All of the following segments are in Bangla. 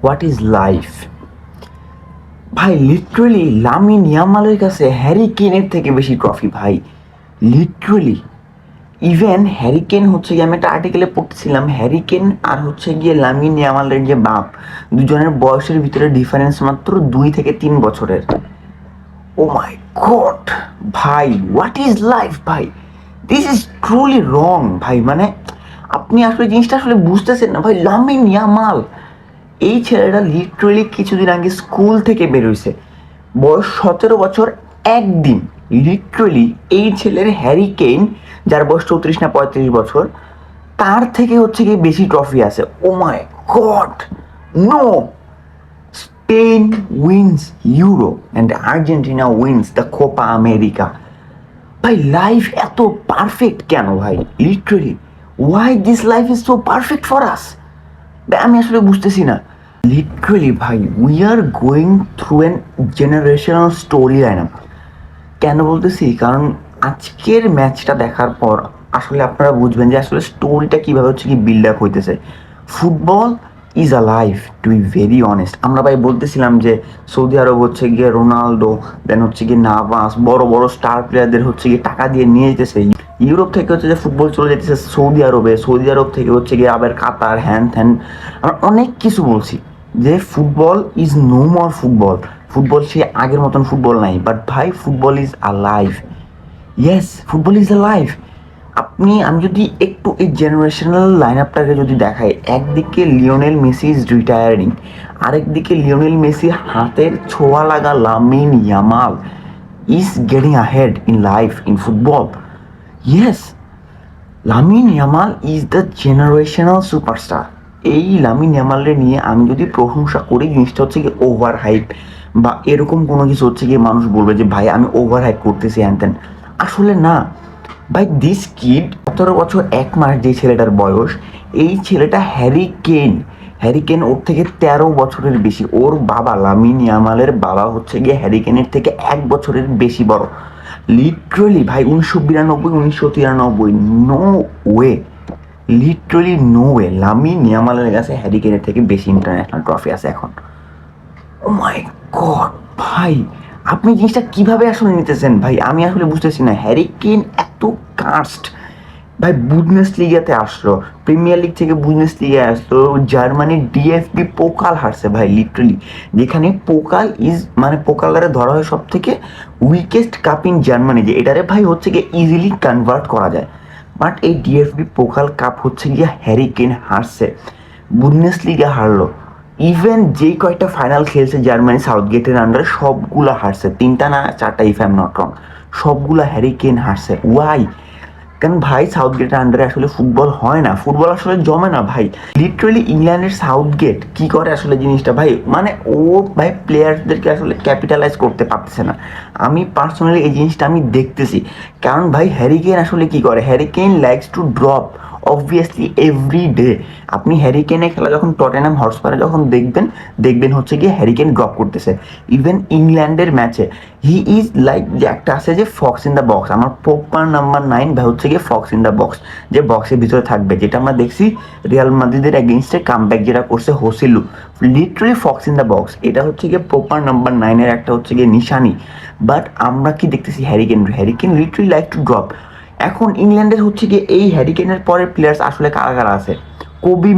What is life? ভাই লিটারেলি লামিন ইয়ামালের কাছে হ্যারি কেনের থেকে বেশি ট্রফি ভাই, লিটারেলি। ইভেন হ্যারি কেন হচ্ছে গিয়ে, আমি একটা আর্টিকেলে পড়তেছিলাম, হ্যারি কেন আর হচ্ছে গিয়ে লামিন ইয়ামালের যে বাপ, দুজনের বয়সের ভিতরে ডিফারেন্স মাত্র 2 থেকে 3 বছরের। ও মাই গড ভাই, হোয়াট ইজ লাইফ ভাই, দিস ইজ ট্রুলি রং ভাই। মানে আপনি আসলে জিনিসটা আসলে বুঝতেছেন না ভাই। লামিন ইয়ামাল, এই ছেলেটা লিটারেলি কিছুদিন আগে স্কুল থেকে বেরোইছে, বয়স 17 বছর একদিন। লিটারেলি এই ছেলের হ্যারি কেইন, যার বয়স 34 না 35 বছর, তার থেকে হচ্ছে গিয়ে বেশি ট্রফি আছে। Oh my God, no! Spain wins Euro and Argentina wins the Copa America. ভাই লাইফ এত পারফেক্ট কেন ভাই? Literally why this life is so perfect for us? আমি আসলে বুঝতেছি না। লিটারেলি ভাই, we are going through an generational story line. কেন বলতেছি? কারণ আজকের ম্যাচটা দেখার পর আসলে আপনারা বুঝবেন যে আসলে স্টোরিটা কীভাবে হচ্ছে কি বিল্ড আপ হইতেছে। Football is a life, to be very honest. আমরা ভাই বলতেছিলাম যে সৌদি আরব হচ্ছে গিয়ে রোনালদো, দেন হচ্ছে গিয়ে নাভাস, বড় বড় স্টার প্লেয়ারদের হচ্ছে গিয়ে টাকা দিয়ে নিয়ে যেতেছে। ইউরোপ থেকে হচ্ছে যে ফুটবল চলে যেতেছে সৌদি আরবে, সৌদি আরব থেকে হচ্ছে গিয়ে আবার কাতার, হ্যান ত্যান। আমরা অনেক কিছু বলছি যে football is no more football, football সে আগের মতন ফুটবল নাই। বাট ভাই football is a life. Yes, football is a life. আমি যদি একটু এই জেনারেশনাল লাইন আপটাকে যদি দেখাই, একদিকে লিওনেল মেসি ইজ রিটায়ারিং, আরেকদিকে লিওনেল মেসি হাতের ছোঁয়া লাগা Lamine Yamal is getting ahead in life, in football. Yes, Lamine Yamal is the generational superstar. এই লামিন ইয়ামালকে নিয়ে আমি যদি প্রশংসা করি, জিনিসটা হচ্ছে কি ওভার হাইপ বা এরকম কোনো কিছু হচ্ছে গিয়ে মানুষ বলবে যে ভাই আমি ওভার হাইপ করতেছি হ্যান ত্যান। আসলে না ভাই, দিস কিড 17 বছর 1 মাস যে ছেলেটার বয়স, এই ছেলেটা হ্যারি কেন। হ্যারি কেন ওর থেকে 13 বছরের বেশি। ওর বাবা লামিন ইয়ামালের বাবা হচ্ছে গিয়ে হ্যারি কেনের থেকে 1 বছরের বেশি বড়। লিটারেলি ভাই 1992 1993, no way, literally no way Lamine ইয়ামালের কাছে হ্যারি কেনের থেকে বেশি ইন্টারন্যাশনাল ট্রফি আছে এখন। ও মাই গড ভাই, আপনি জিনিসটা কিভাবে আসলে নিতেছেন ভাই? আমি আসলে বুঝতেছি না। হ্যারি কেন এত কাস্ট ভাই, বুন্দেস লিগাতে আসলো, প্রিমিয়ার লিগ থেকে বুন্দেস লিগে আসলো, জার্মানির ডিএফবি পোকাল হারছে ভাই। লিটারেলি যেখানে পোকাল ইজ মানে পোকালদারে ধরা হয় সব থেকে উইকেস্ট কাপ ইন জার্মানি, যে এটারে ভাই হচ্ছে গিয়ে ইজিলি কনভার্ট করা যায়। বাট এই ডিএফবি পোকাল কাপ হচ্ছে গিয়ে হ্যারি কেন হারছে, বুন্দেস লিগে হারলো। ইভেন যেই কয়েকটা ফাইনাল খেলছে জার্মানি সাউথগেটের আন্ডারে, সবগুলা হারছে, 3টা না 4টা, if I am not wrong, সবগুলা হ্যারি কেন হারছে। ওয়াই? কারণ ভাই সাউথগেটের আন্ডারে আসলে ফুটবল হয় না, ফুটবল আসলে জমে না ভাই। লিটারেলি ইংল্যান্ডের সাউথগেট কি করে আসলে জিনিসটা ভাই, মানে ও ভাই প্লেয়ারদেরকে আসলে ক্যাপিটালাইজ করতে পারতেছে না। আমি পার্সোনালি এই জিনিসটা আমি দেখতেছি। কারণ ভাই হ্যারি কেন আসলে কি করে, Harry Kane likes to drop obviously every day. আপনি হ্যারি কেনের খেলা যখন টটেনহাম হটস্পারে যখন দেখবেন, দেখবেন হচ্ছে গিয়ে হ্যারি কেন ড্রপ করতেছে। ইভেন ইংল্যান্ডের ম্যাচে হি ইজ লাইক, যে একটা আছে যে ফক্স ইন দ্য বক্স, আমার প্রপার নাম্বার 9 ভাই হচ্ছে গিয়ে ফক্স ইন দ্য বক্স, যে বক্সের ভিতরে থাকবে, যেটা আমরা দেখছি রিয়াল মাদ্রিদের এগেইনস্টে কামব্যাক যেটা করছে Joselu, literally Fox in the box. এটা হচ্ছে গিয়ে প্রপার নাম্বার 9-এর একটা হচ্ছে গিয়ে নিশানি। বাট আমরা কি দেখতেছি, Harry Kane literally like to drop. এখন ইংল্যান্ডের হচ্ছে গিয়ে এই হ্যারি কেনের পরের প্লেয়ার্স আসলে কারা কারা আছে? কোবি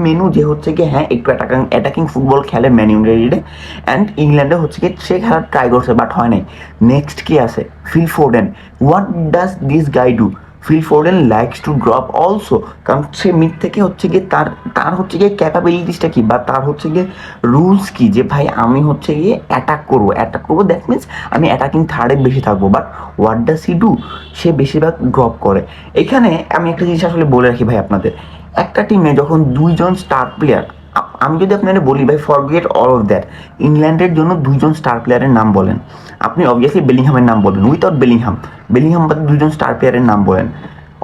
মেনু যে হচ্ছে গিয়ে হ্যাঁ একটু অ্যাটাকিং ফুটবল খেলে ম্যান ইউনাইটেডে, অ্যান্ড ইংল্যান্ডে হচ্ছে গিয়ে সে খেলার ট্রাই করছে বাট হয় নাই। নেক্সট কি আছে? Phil Foden. What does this guy do? Phil Foden likes to drop also, কারণ সে মিড থেকে হচ্ছে গিয়ে তার তার হচ্ছে গিয়ে ক্যাপাবিলিটিসটা কি, বা তার হচ্ছে গিয়ে রুলস কি, যে ভাই আমি হচ্ছে গিয়ে অ্যাটাক করবো, দ্যাট মিনস আমি অ্যাটাকিং থার্ডে বেশি থাকবো। But what does he do? সে বেশিরভাগ ড্রপ করে। এখানে আমি একটা জিনিস আসলে বলে রাখি ভাই আপনাদের, একটা টিমে যখন 2জন স্টার প্লেয়ার, আমি যদি আপনারা বলি ভাই ফরগেট অল অফ দ্যাট, ইংল্যান্ডের জন্য 2জন স্টার প্লেয়ারের নাম বলেন। আপনি অবভিয়াসলি বেলিংহামের নাম বলবেন, উইথাউট বেলিংহাম বাদে 2জন স্টার প্লেয়ারের নাম বলেন,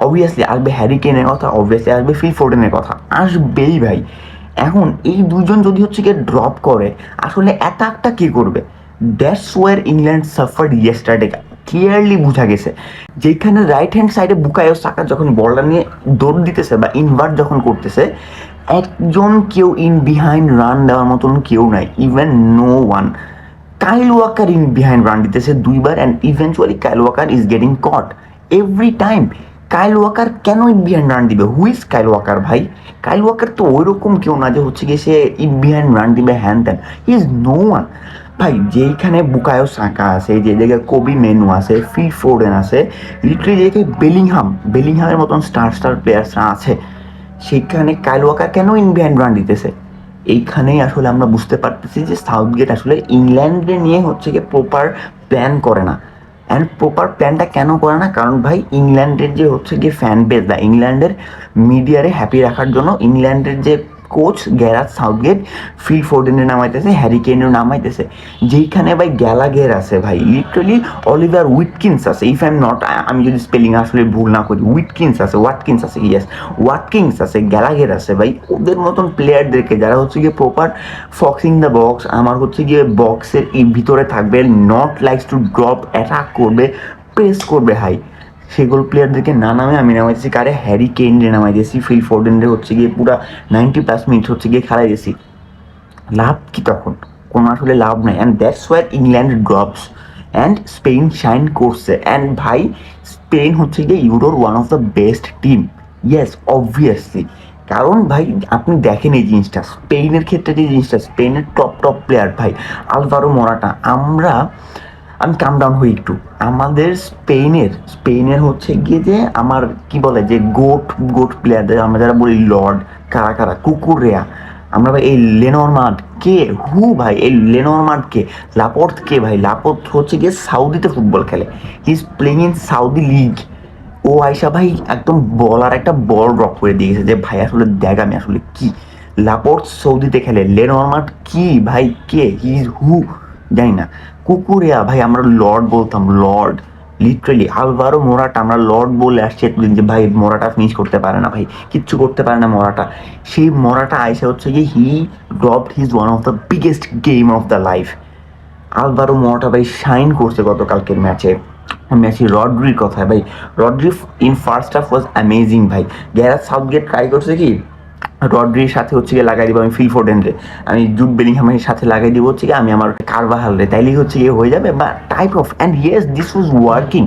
অবভিয়াসলি আসবে হ্যারি কেনের কথা, অবভিয়াসলি আসবে ফিল ফোর্ডেনের কথা, আসবেই ভাই। এখন এই 2জন যদি হচ্ছে গিয়ে ড্রপ করে, আসলে অ্যাটাকটা কে করবে? That's where England suffered yesterday. Clearly বোঝা গেছে, যেখানে রাইট হ্যান্ড সাইডে বুকায়ো সাকা যখন বলটা নিয়ে দৌড় দিতেছে বা ইনভার্ট যখন করতেছে, একজন কেউ ইন বিহাইন্ড রান দেওয়ার মতন কেউ নাই, even no one. Kyle Walker in behind run দিতেছে দুইবার, and eventually Kyle Walker is getting caught every time. Kyle Walker কেন ইন বিহাইন্ড রান দিবে? হু ইজ কাইল ওয়াকার ভাই? কাইল ওয়াকার তো ওই রকম কেউ না যে হচ্ছে গিয়ে সে ইন বিহাইন্ড রান দিবে হ্যান ত্যান। হি ইজ নো ওয়ান ভাই। যেইখানে বুকায়ো সাকা আছে, যে জায়গায় কবি মেনু আছে, ফিল ফোর্ডেন আছে, লিটারালি যে জায়গায় বেলিংহামের মতন স্টার প্লেয়ার্সরা আছে, সেখানে কাইল ওয়াকার কেন ইন বিহাইন্ড রান দিতেছে? এইখানেই আসলে আমরা বুঝতে পারতেছি যে সাউথগেট আসলে ইংল্যান্ডে নিয়ে হচ্ছে গিয়ে প্রপার প্ল্যান করে না। অ্যান্ড প্রপার প্ল্যানটা কেন করে না? কারণ ভাই ইংল্যান্ডের যে হচ্ছে গিয়ে ফ্যান বেস বা ইংল্যান্ডের মিডিয়ারে হ্যাপি রাখার জন্য ইংল্যান্ডের যে কোচ গ্যারাথ সাউথগেট ফিল ফোর্ডেনের নামাইতেছে, হ্যারি কেনের নামাইতেছে। যেইখানে ভাই গ্যালাগের আছে ভাই, লিটারালি অলিভার উইটকিন্স আছে, ইফ আই এম নট, আমি যদি স্পেলিং আসলে ভুল না করি, ওয়াটকিন্স আছে, ইয়েস ওয়াটকিন্স আছে, গ্যালাগের আছে ভাই। ওদের মতন প্লেয়ারদেরকে যারা হচ্ছে গিয়ে প্রপার ফক্সিং দ্য বক্স, আমার হচ্ছে গিয়ে বক্সের ভিতরে থাকবে, not likes to drop, attack করবে, প্রেস করবে হাই, সেগুলো প্লেয়ারদেরকে না নামে আমি নামাইতেছি কারে? হ্যারি কেইনরে নামাই দিয়েছি, ফিল ফোর্ডেনরে হচ্ছে গিয়ে পুরা 90+ মিনিট হচ্ছে গিয়ে খেলাই দিয়েছি। লাভ কি তখন? কোনো আসলে লাভ নাই। And that's why England drops and Spain shine করছে। অ্যান্ড ভাই স্পেন হচ্ছে গিয়ে ইউরোর one of the best team, yes obviously. কারণ ভাই আপনি দেখেন এই জিনিসটা, স্পেনের ক্ষেত্রে যে জিনিসটা, স্পেনের টপ প্লেয়ার ভাই আলভারো মোরাটা। আমি কাম ডাউন হই একটু। আমাদের স্পেনের হচ্ছে গিয়ে যে আমার কি বলে যে গোট প্লেয়ারদের আমরা যারা বলি লর্ড, কারা কুকুরেয়া, আমরা ভাই এই লেনরমার্ট কে, হু ভাই এই লেনরমার্ট কে, লাপোর্ত কে ভাই? লাপোর্ত হচ্ছে গিয়ে সাউদিতে ফুটবল খেলে, he is playing in Saudi league. ও আয়সা ভাই একদম বলার একটা বল ড্রপ করে দিয়ে গেছে যে ভাই আসলে দেখ আমি আসলে কি। লাপোর্ট সৌদিতে খেলে, লেনরমার্ট কি ভাই, কে, হি ইজ হু জানি না। কুকুরিয়া ভাই আমরা লর্ড বলতাম, লর্ড লিটারেলি। আলভারো মোরাটা আমরা লর্ড বলে আসছি এতদিন যে ভাই মোরাটা ফিনিশ করতে পারে না ভাই, কিচ্ছু করতে পারে না মোরাটা। সেই মোরাটা আইসা হচ্ছে গিয়ে he dropped his one of the biggest game of the life. Alvaro Morata ভাই শাইন করছে গতকালকের ম্যাচে। আমি আসি রড্রির কথায় ভাই, Rodri in first half was amazing ভাই। গ্যারেথ সাউথগেট ট্রাই করছে কি রড্রির সাথে হচ্ছে গিয়ে লাগাই দিব আমি ফিল ফোর্ডেনরে, আমি জুড বেলিংহামের সাথে লাগাই দিব হচ্ছে গিয়ে আমি আমার কারভাহালরে, তাইলেই হচ্ছে গিয়ে হয়ে যাবে বা type of. And yes this was working.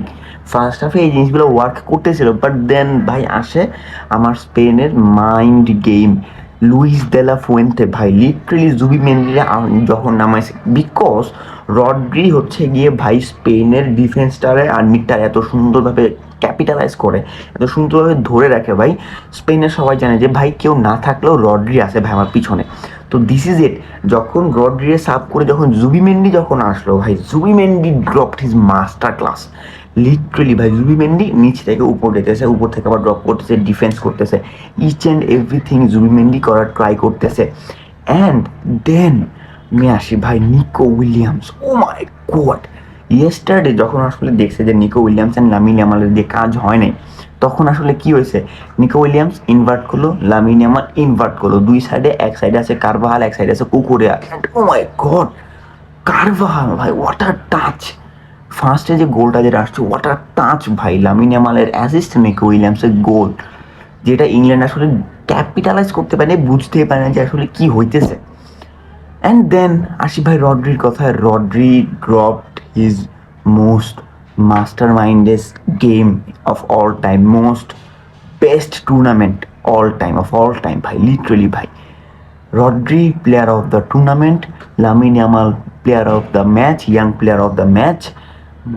First হাফে এই জিনিসগুলো ওয়ার্ক করতেছিল, বাট দেন ভাই আসে আমার স্পেনের মাইন্ড গেম, লুইস দেলা ফুয়েন্তে ভাই লিটারেলি জুবি মেন্ডিরে যখন নামাইছে, বিকজ রড্রি হচ্ছে গিয়ে ভাই স্পেনের ডিফেন্সটারে আর মিডটারে এত সুন্দরভাবে ক্যাপিটালাইজ করে, এত সুন্দরভাবে ধরে রাখে ভাই। স্পেনের সবাই জানে যে ভাই কেউ না থাকলেও রড্রি আছে ভাই আমার পিছনে। তো দিস ইজ ইট। যখন রড্রিয়ে সাব করে যখন জুবিমেন্ডি যখন আসলো ভাই, Zubimendi dropped his master class literally ভাই। জুবিমেন্ডি নিচ থেকে উপর যেতেছে, উপর থেকে আবার ড্রপ করতেছে, ডিফেন্স করতেছে, ইচ অ্যান্ড এভরিথিং জুবিমেন্ডি করার ট্রাই করতেছে। অ্যান্ড দেন আমি আসি ভাই Nico Williams, O my god. Yesterday যখন আসলে দেখছে যে নিকো উইলিয়ামস অ্যান্ড লামিন ইয়ামালের দিয়ে কাজ হয় নাই, তখন আসলে কি হয়েছে, নিকো উইলিয়ামস ইনভার্ট করলো, লামিন ইয়ামাল ইনভার্ট করলো, দুই সাইডে, এক সাইডে আছে কারভাহাল, এক সাইডে আছে কুকুরিয়া। ও মাই গড, কারভাহাল ভাই হোয়াট আর টাচ! ফার্স্টে যে গোলটা যেটা আসছে হোয়াট আর টাচ ভাই, লামিন ইয়ামালের অ্যাসিস্ট, নিকো উইলিয়ামসের গোল, যেটা ইংল্যান্ড আসলে ক্যাপিটালাইজ করতে পারে, বুঝতেই পারে না যে আসলে কি হইতেছে। অ্যান্ড দেন আসি ভাই রড্রির কথায়। Rodri dropped his most master mindest game of all time, most best tournament all time ভাই লিটারেলি ভাই। Rodri player of the tournament, Lamine Yamal player of the match, young player of the match.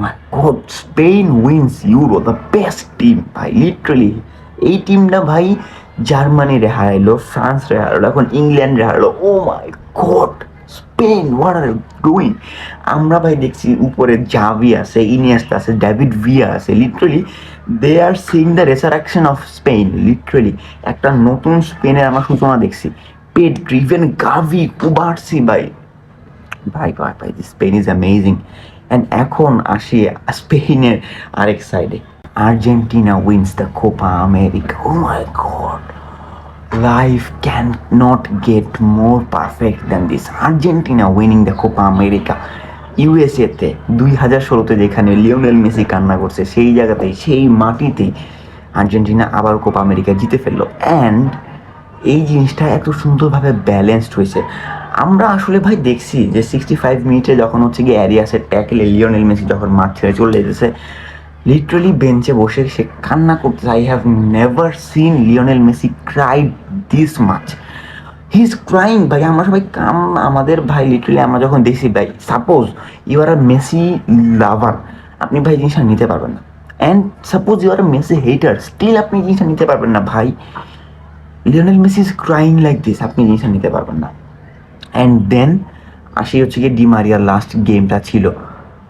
My God, Spain wins Euro, the best team ভাই লিটারেলি। এই টিমটা ভাই জার্মানিরে হারাইলো, ফ্রান্সরে হারাইলো, এখন ইংল্যান্ডে হারাইলো। Oh my God, Spain what are doing! আমরা ভাই দেখছি উপরে জাভি আছে, ইনিয়েস্তা আছে, ডেভিড ভিয়া আছে, literally they are seeing the resurrection of Spain literally. একটা নতুন স্পেনের আমরা সূচনা দেখছি। পেড ড্রিভেন গাভি, কুবার্সি ভাই ভাই ভাই ভাই স্পেন ইজ অ্যামেজিং। অ্যান্ড এখন আসি স্পেনের আরেক সাইডে, Argentina wins the Copa America. Oh my God, life cannot get more perfect than this. Argentina winning the Copa America. ইউএসএতে 2016-তে যেখানে লিওনেল মেসি কান্না করছে, সেই জায়গাতেই, সেই মাটিতেই আর্জেন্টিনা আবার কোপা আমেরিকা জিতে ফেললো। অ্যান্ড এই জিনিসটা এত সুন্দরভাবে ব্যালেন্সড হয়েছে। আমরা আসলে ভাই দেখছি যে 65 মিনিটে যখন হচ্ছে গিয়ে অ্যারিয়াসের ট্যাকেলে লিওনেল মেসি যখন মাঠ ছেড়ে চলে যেতেছে, লিটারালি বেঞ্চে বসে সে কান্না করতেছে। I have never seen Lionel Messi cried this much. He is crying ভাই। আমরা সবাই আমাদের ভাই লিটারালি আমরা যখন দেখছি ভাই, suppose you are a Messi lover, আপনি ভাই জিনিসটা নিতে পারবেন না। And suppose you are a Messi hater, still আপনি জিনিসটা নিতে পারবেন না ভাই। Lionel Messi is crying like this, আপনি জিনিসটা নিতে পারবেন না। অ্যান্ড দেন আসি হচ্ছে গিয়ে ডি মারিয়ার লাস্ট গেমটা ছিল।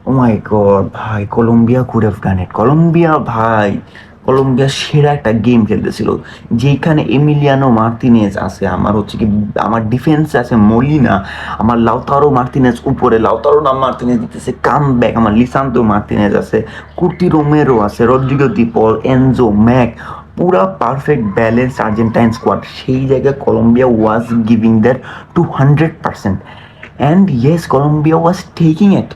ও মাই গড ভাই, Colombia could have done it. Colombia ভাই, কলম্বিয়া সেরা একটা গেম খেলতেছিল, যেখানে এমিলিয়ানো মার্তিনেজ আছে, আমার হচ্ছে কি আমার ডিফেন্সে আছে মলিনা, আমার লাউতারো মার্তিনেজ উপরে, লাউতারো নাম মার্তিনেজ দিতেছে কাম ব্যাক, আমার লিসান্তো মার্তিনেজ আছে, কুর্তি রোমেরো আছে, Rodrigo De Paul, Enzo Mac, পুরা পারফেক্ট ব্যালেন্স আর্জেন্টাইন স্কোয়াড। সেই জায়গায় Colombia was giving that 200%, and yes Colombia was taking it.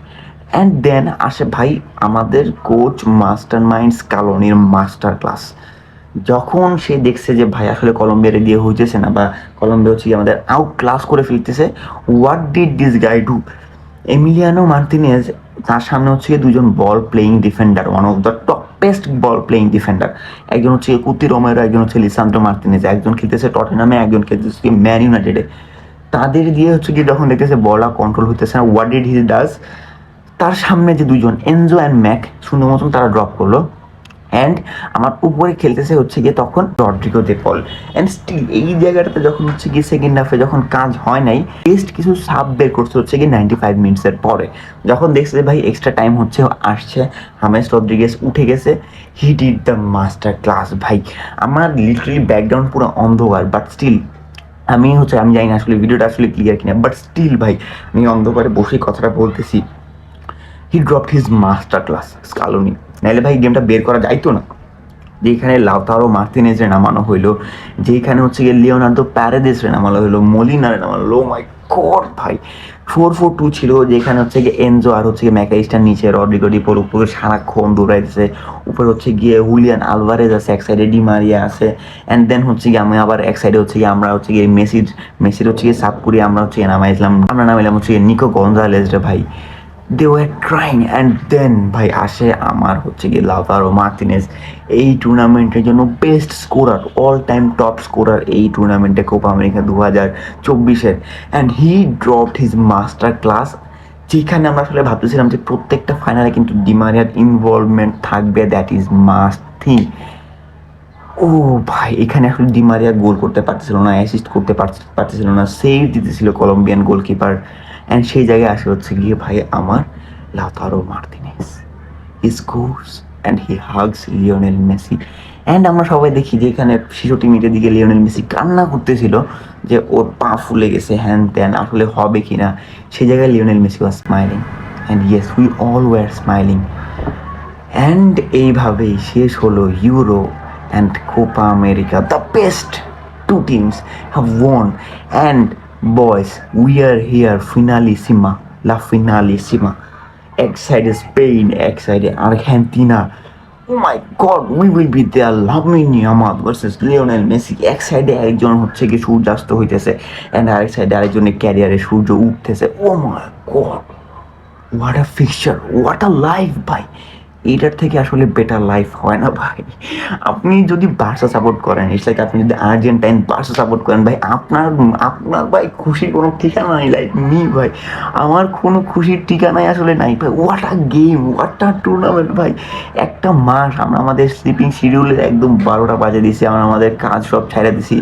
And then আসে ভাই আমাদের কোচ মাস্টার মাইন্ড স্কালোনির মাস্টার ক্লাস। যখন সে দেখছে যে ভাই আসলে কলম্বিয়ারে দিয়ে হইতেছে না, বা কলম্বিয়া হচ্ছে আমাদের আউট ক্লাস করে ফেলতেছে, what did this guy do? Emiliano Martinez, তার সামনে হচ্ছে দুজন ball playing defender, one of the toppest ball playing defender, একজন হচ্ছে কুতি রোমেরো, একজন হচ্ছে লিসান্দ্রো মার্তিনেজ, একজন খেলতেছে টটেনহামে, একজন খেলতেছে ম্যান ইউনাইটেডে। তাদের দিয়ে হচ্ছে কি যখন দেখতেছে বলটা কন্ট্রোল হইতেছে না, হোয়াট ডিড হি ডাজ? তার সামনে যে দুজন এনজো অ্যান্ড ম্যাক সুন্দর মতন তারা ড্রপ করলো, অ্যান্ড আমার উপরে খেলতেছে হচ্ছে গিয়ে তখন Rodrigo De Paul. And still এই জায়গাটাতে যখন হচ্ছে গিয়ে সেকেন্ড হাফে যখন কাজ হয় নাই, বেস্ট কিছু সাব বের করতে হচ্ছে গিয়ে 95 মিনিটসের পরে, যখন দেখছে যে ভাই এক্সট্রা টাইম হচ্ছে আসছে, হামেস রদ্রিগেজ উঠে গেছে, he did the master class ভাই। আমার লিটারালি ব্যাকগ্রাউন্ড পুরো অন্ধকার, বাট স্টিল আমি জানি না আসলে ভিডিওটা আসলে ক্লিয়ার কিনা, বাট স্টিল ভাই আমি অন্ধকারে বসে কথাটা বলতেছি। He dropped his master class Scaloni, নাইলে ভাই গেমটা বের করা যাইতো না। যেখানে লাউতারো মার্তিনেজরে নামানো হইলো, যেখানে হচ্ছে গিয়ে লিওনার্দো প্যারেদেসরে নামানো হইলো, মলিনারে নামানো হলো, মাই গড ভাই 4-4-2 ছিল, যেখানে হচ্ছে গিয়ে এনজো আর হচ্ছে গিয়ে ম্যাকাইস্টার নিচে, রদ্রিগো ডি পল উপরে সারাক্ষণ দৌড়াইতেছে, উপরে হচ্ছে গিয়ে হুলিয়ান আলভারেজ আছে, এক সাইডে ডি মারিয়া আছে, অ্যান্ড দেন হচ্ছে গিয়ে আমি আবার এক সাইডে হচ্ছে গিয়ে আমরা হচ্ছে গিয়ে মেসির হচ্ছে গিয়ে সাপ করি, আমরা হচ্ছে আমরা নামাইলাম হচ্ছে গিয়ে নিকো গঞ্জালেজ রে ভাই। They were trying, and then ভাই আসে আমার হচ্ছে গিয়ে লাউতারো মার্তিনেজ, এই টুর্নামেন্টের জন্য best scorer, all time top scorer এই টুর্নামেন্টে, কোপা আমেরিকা 2024-এর, and he dropped his master class. যেখানে আমরা আসলে ভাবতেছিলাম যে প্রত্যেকটা ফাইনালে কিন্তু ডিমারিয়ার ইনভলভমেন্ট থাকবে, দ্যাট ইজ মাস্ট থিং। ও ভাই এখানে আসলে ডিমারিয়া গোল করতে পারতেছিল না, অ্যাসিস্ট করতে পারতেছিল না, সেভ দিতেছিল কলম্বিয়ান গোলকিপার, অ্যান্ড সেই জায়গায় আসে হচ্ছে গিয়ে ভাই আমার Lautaro Martinez, he scores and he hugs Lionel Messi. And আমরা সবাই দেখি যে এখানে 66 মিনিটের দিকে লিওনেল মেসি কান্না করতেছিল যে ওর পা ফুলে গেছে, হ্যান ত্যান, আসলে হবে কি না। সেই জায়গায় Lionel Messi was smiling, and yes we all were smiling. And এইভাবেই শেষ হলো Euro and Copa America. The best two teams have won, and boys we are here Finalissima, La Finalissima. এক সাইডে স্পেন, এক সাইডে Argentina. Oh my god, we will be there, Lamine Yamal versus Lionel Messi. এক সাইডে একজন হচ্ছে কি সূর্যাস্ত হইতেছে, অ্যান্ড আরেক সাইডে আরেকজনের ক্যারিয়ারে সূর্য উঠতেছে। Oh my God, what a fixture, what a life ভাই। এটার থেকে আসলে বেটার লাইফ হয় না ভাই। আপনি যদি বার্সা সাপোর্ট করেন, ইটস লাইক আপনি যদি আর্জেন্টাইন বার্সা সাপোর্ট করেন ভাই, আপনার আপনার ভাই খুশির কোনো ঠিকানা নাই, লাইক মি ভাই, আমার কোনো খুশির ঠিকানাই আসলে নাই ভাই। What a game, what a tournament ভাই। একটা মাস আমরা আমাদের স্লিপিং শিডিউলের একদম 12টা বাজে দিছি, আমরা আমাদের কাজ সব ছাইড়া দিছি।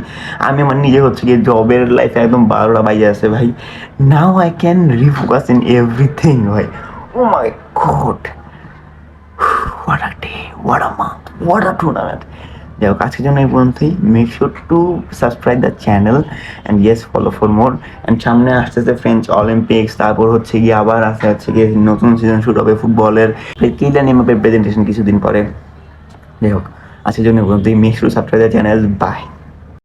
আমি আমার নিজে হচ্ছে গিয়ে জবের লাইফে একদম 12টা বাজে আছে ভাই। Now I can রিফোকাস in everything ভাই। ও my god, what a day, what a month, what a tournament. যাই হোক আজকের জন্য এই পর্যন্তই। Make sure to subscribe the channel and yes follow for more. And সামনে আসতেছে ফ্রেঞ্চ অলিম্পিক্স, তারপর হচ্ছে গিয়ে আবার আসতে হচ্ছে গিয়ে নতুন সিজন শুরু হবে ফুটবলের, কিলিয়ান এমবাপ্পের প্রেজেন্টেশন কিছুদিন পরে। যাই হোক আজকের জন্য এই পর্যন্তই। Make sure subscribe the channel, by.